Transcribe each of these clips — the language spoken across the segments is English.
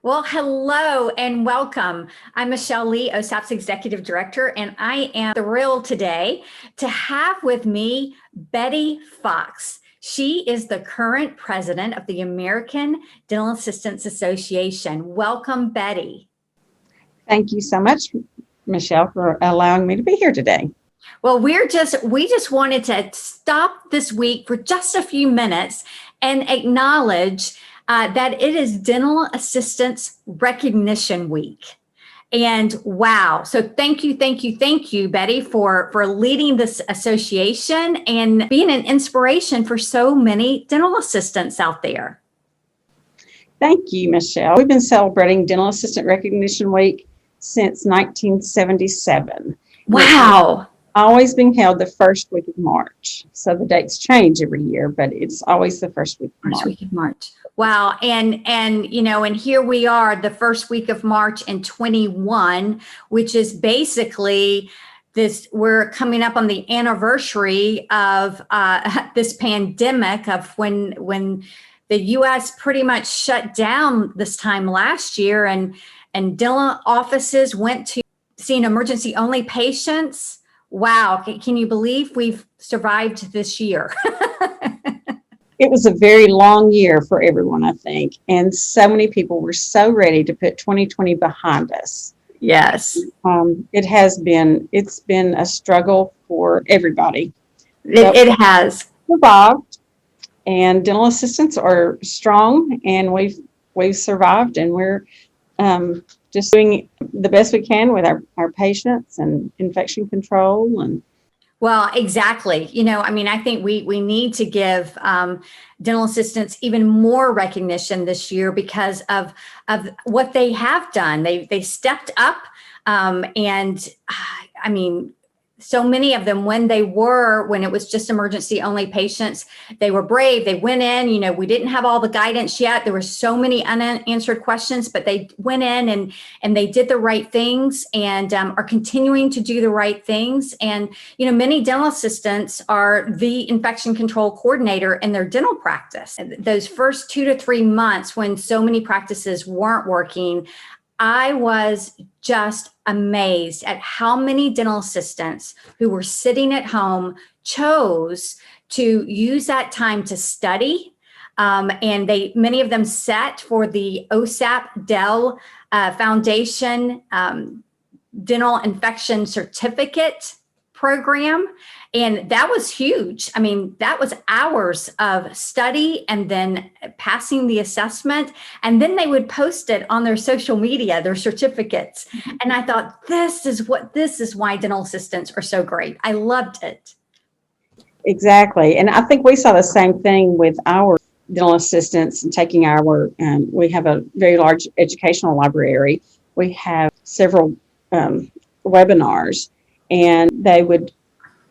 Well, hello and welcome. I'm Michelle Lee, OSAP's Executive Director, and I am thrilled today to have with me Betty Fox. She is the current president of the American Dental Assistants Association. Welcome, Betty. Thank you so much, Michelle, for allowing me to be here today. Well, we just wanted to stop this week for just a few minutes and acknowledge that it is Dental Assistants Recognition Week. And wow, so thank you, Betty, for leading this association and being an inspiration for so many dental assistants out there. Thank you, Michelle. We've been celebrating Dental Assistant Recognition Week since 1977. Wow. It's always been held the first week of March. So the dates change every year, but it's always the first week of March. First week of March. Wow. And here we are, the first week of March in 21, which is basically we're coming up on the anniversary of this pandemic, of when the U.S. pretty much shut down this time last year, and dental offices went to seeing emergency only patients. Wow. Can you believe we've survived this year? It was a very long year for everyone, I think. And so many people were so ready to put 2020 behind us. Yes. It's been a struggle for everybody. It has. Survived, and dental assistants are strong, and we've survived, and we're just doing the best we can with our patients and infection control. And well, exactly. I think we need to give dental assistants even more recognition this year because of what they have done. They stepped up, so many of them, when it was just emergency only patients, they were brave. They went in, we didn't have all the guidance yet. There were so many unanswered questions, but they went in and they did the right things and are continuing to do the right things. And, many dental assistants are the infection control coordinator in their dental practice. Those first 2 to 3 months when so many practices weren't working, I was just amazed at how many dental assistants who were sitting at home chose to use that time to study. And many of them sat for the OSAP Dell Foundation Dental Infection Certificate program. And that was huge. That was hours of study and then passing the assessment. And then they would post it on their social media, their certificates. And I thought, this is why dental assistants are so great. I loved it. Exactly. And I think we saw the same thing with our dental assistants and taking we have a very large educational library. We have several webinars, and they would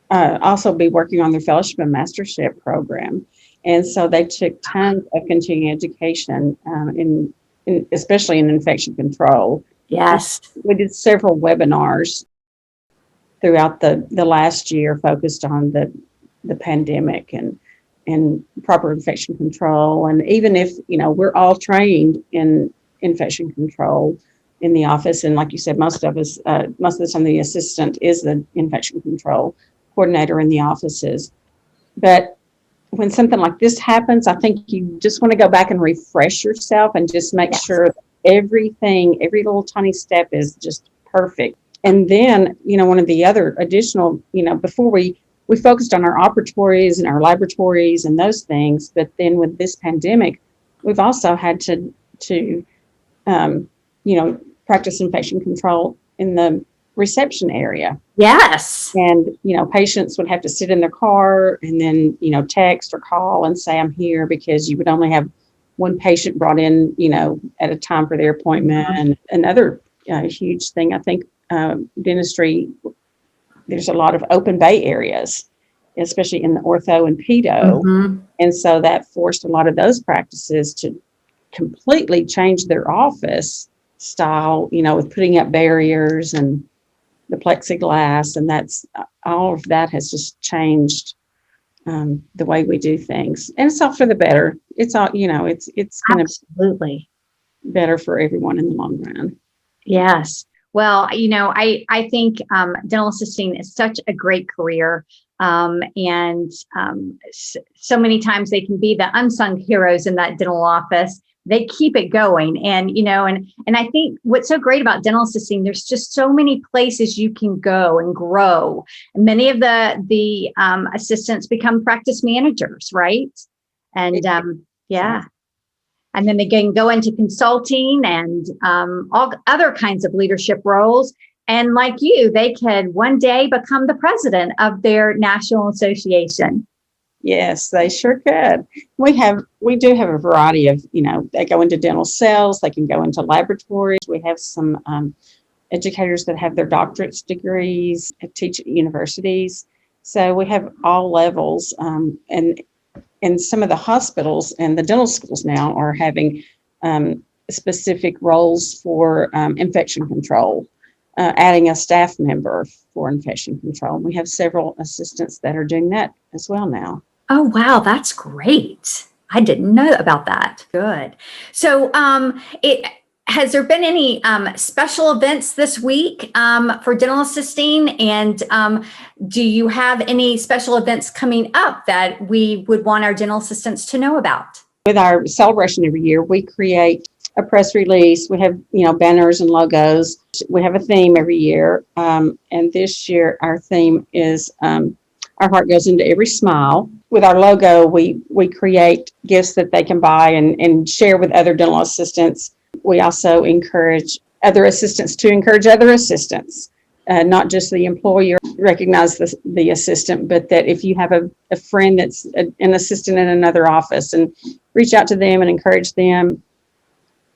also be working on their fellowship and mastership program. And so they took tons of continuing education, especially in infection control. Yes. We did several webinars throughout the last year focused on the pandemic and proper infection control. And even if, we're all trained in infection control in the office, and like you said, most of the time the assistant is the infection control coordinator in the offices. But when something like this happens, I think you just want to go back and refresh yourself and just make sure that every little tiny step is just perfect. And then, one of the other additional, before we focused on our operatories and our laboratories and those things, but then with this pandemic, we've also had to practice infection control in the reception area. Yes. And, patients would have to sit in their car and then, text or call and say, I'm here, because you would only have one patient brought in, at a time for their appointment. Mm-hmm. And another huge thing, I think, dentistry, there's a lot of open bay areas, especially in the ortho and pedo. Mm-hmm. And so that forced a lot of those practices to completely change their office style, with putting up barriers and the plexiglass, and that's all of that has just changed the way we do things, and it's all for the better. It's all, it's going to Absolutely. better for everyone in the long run. Yes. Well, I think dental assisting is such a great career. And so many times they can be the unsung heroes in that dental office. They keep it going. And, and I think what's so great about dental assisting, there's just so many places you can go and grow. And many of the assistants become practice managers, right? And yeah. And then they can go into consulting and all other kinds of leadership roles. And like you, they could one day become the president of their national association. Yes, they sure could. We do have a variety of, they go into dental sales, they can go into laboratories. We have some educators that have their doctorate degrees, teach at universities. So we have all levels, and some of the hospitals and the dental schools now are having specific roles for infection control, adding a staff member for infection control. We have several assistants that are doing that as well now. Oh, wow. That's great. I didn't know about that. Good. So has there been any special events this week for dental assisting? And do you have any special events coming up that we would want our dental assistants to know about? With our celebration every year, we create a press release. We have, banners and logos. We have a theme every year. And this year, our theme is Our Heart Goes Into Every Smile. With our logo, we create gifts that they can buy and share with other dental assistants. We also encourage other assistants to encourage other assistants, not just the employer recognize the assistant, but that if you have a friend that's an assistant in another office, and reach out to them and encourage them.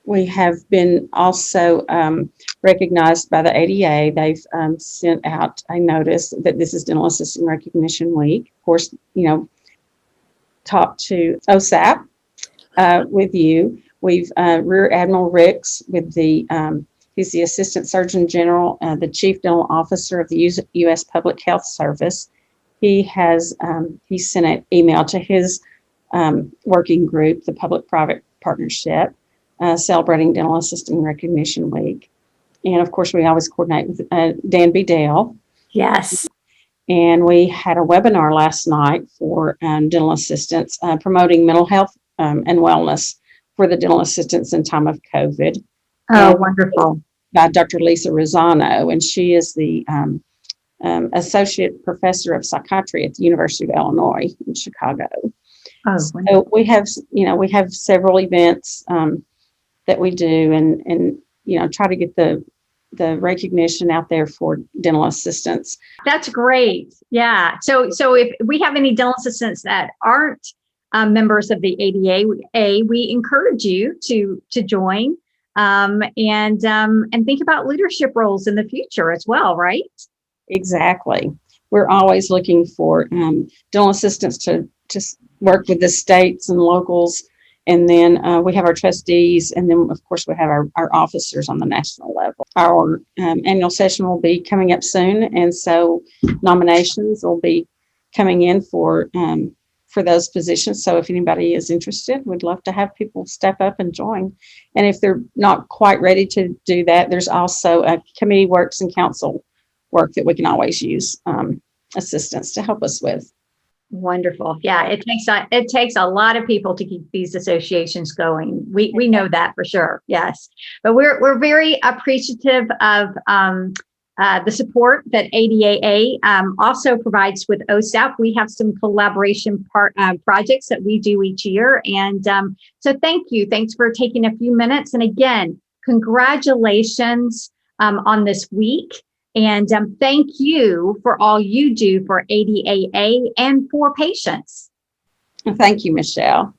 We have been also recognized by the ADAA. They've sent out a notice that this is Dental Assistant Recognition Week. Of course, talked to OSAP with you. We've Rear Admiral Ricks with he's the Assistant Surgeon General, the Chief Dental Officer of the U.S. Public Health Service. He sent an email to his working group, the Public-Private Partnership, celebrating Dental Assisting Recognition Week. And of course, we always coordinate with Dan B. Dale. Yes. And we had a webinar last night for dental assistants promoting mental health and wellness for the dental assistants in time of COVID. Oh, wonderful. By Dr. Lisa Rosano, and she is the Associate Professor of Psychiatry at the University of Illinois in Chicago. Oh, so we have several events that we do and try to get the recognition out there for dental assistants. That's great. Yeah. So if we have any dental assistants that aren't members of the ADAA, we encourage you to join and think about leadership roles in the future as well, right? Exactly. We're always looking for dental assistants to just work with the states and locals. And then we have our trustees, and then of course we have our officers on the national level. Our annual session will be coming up soon, and so nominations will be coming in for those positions. So if anybody is interested, we'd love to have people step up and join. And if they're not quite ready to do that, there's also a committee works and council work that we can always use assistants to help us with. Wonderful. Yeah, it takes a lot of people to keep these associations going. We know that for sure. Yes, but we're very appreciative of the support that ADAA also provides with OSAP. We have some collaboration projects that we do each year, and so thank you. Thanks for taking a few minutes. And again, congratulations on this week. And thank you for all you do for ADAA and for patients. Thank you, Michelle.